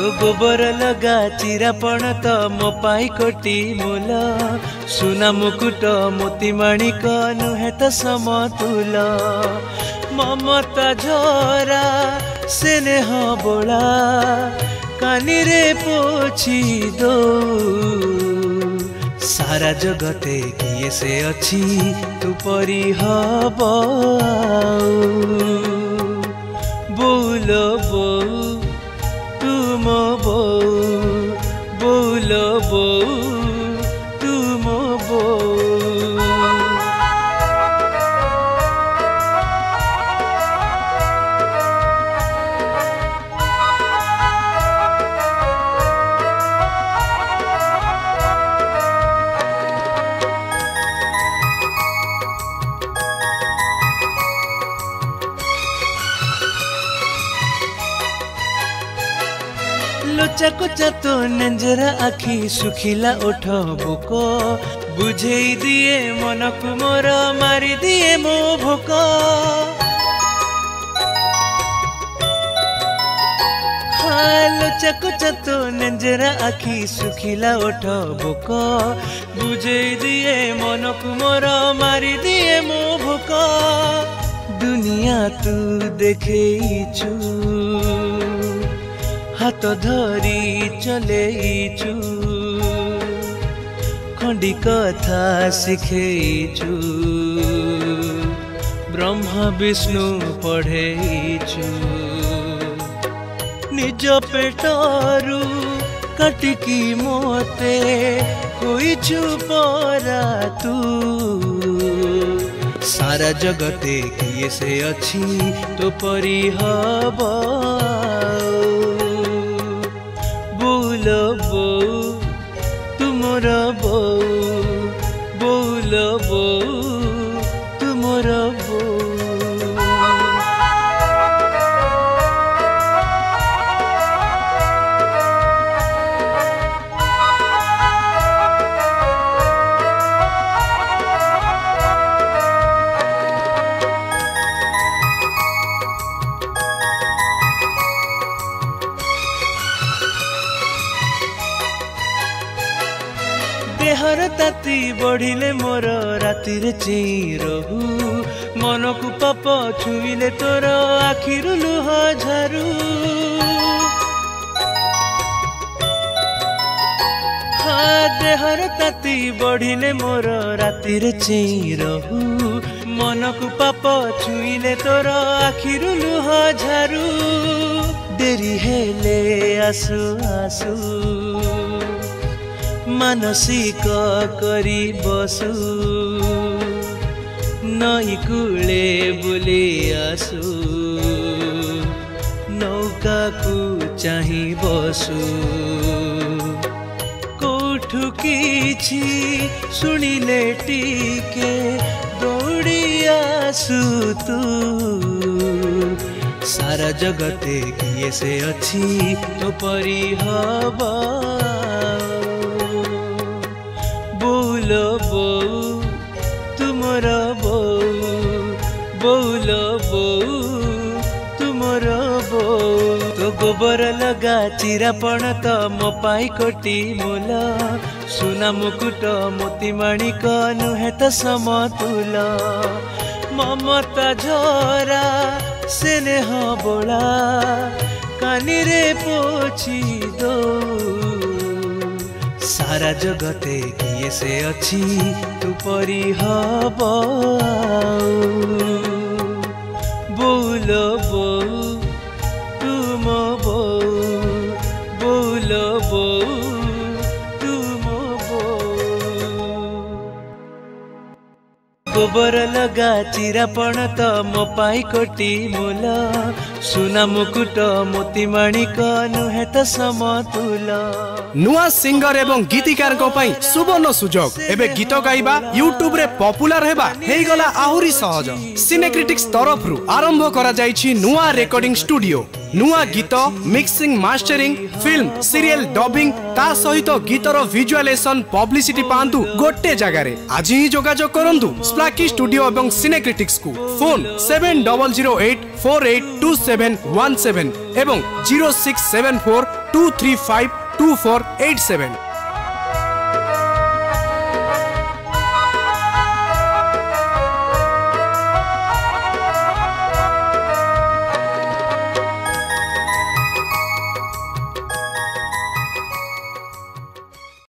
तो गोबर लगा चिरापण तो मो पाई कोटी मूल सुना मुकुट मोती माणिक नुहे तो समतुल ममता झरा स्नेह बोला कानी रे पोछी दो सारा जगते किए से अच्छी तू परी हब बोल बो तुम बो बोल बो तुम बो लोचा कोचा तो नंजरा आखी सुखिला ओठ भोको बुझे दिए मन को मोर मारी दिए मो भोक लोचा कोचा तो नंजरा आखी सुखिला ओठ भोक बुझे दिए मन को मोर मारी दिए मो भोक दुनिया तू देखैछु हाथ धरी चलेइछु खंडी कथा शिखेइछु ब्रह्मा विष्णु पढ़ेइछु निज पेटरू काटिकी मोते होइछु परा तू सारा जगते किए से अच्छी तो परी हब बोल बो तुमर बो बोल बो तुमर बो देहर ताती बढ़िले मोर राति रे चेई रहू मन को पाप छुईले तोर आखिरु लुह झारू देहर ताती बढ़िले मोर राति रे चेई रहू मन को पाप छुईले तोर आखिरु लुह झारू डेरी हेले आसु आसु मानसिक करी बसु नई कूले बुली आसु नौका को चाही बसु कोठु किछि सुनिले टीके दौड़ी आसु तू सारा जगते किए से अच्छी तो परी हब बोल बो तुमर बो बोल बो तुमर बो तो गोबर लगा चिरापण तो मो पाई कोटी मूल सुना मुकुट मोती माणिक नुहे तो समतुल ममता झरा स्नेह बोला कानी रे पोछी दो सारा जगते किए से अच्छी तू परी हब बोल बो तुम बो बोल बो तुम बो गोबर लगा चिरापण तो मो पाई कोटी मूल सुना मुकुट मोती माणिक नुहे तो समतुल। नुआ सिंगर एवं गीतिकार सुवर्ण सुजोग एबे गीत गाइबा यूट्यूब रे पॉपुलर हेबा हेई गला आहुरी सहज। सिनेक्रिटिक्स तरफ रु आरंभ करा जाईछि नुआ रेकॉर्डिंग स्टूडियो। नुआ गीत mixing mastering film serial dubbing ता सहित गीतर विजुअलाइजेशन पब्लिसिटी पांतु गोटे जगह रे। आज ही जोगाजोग करंतु स्प्लाकी स्टूडियो एवं सिनेक्रिटिक्स को। फोन 7008482717 एवं 067423522487।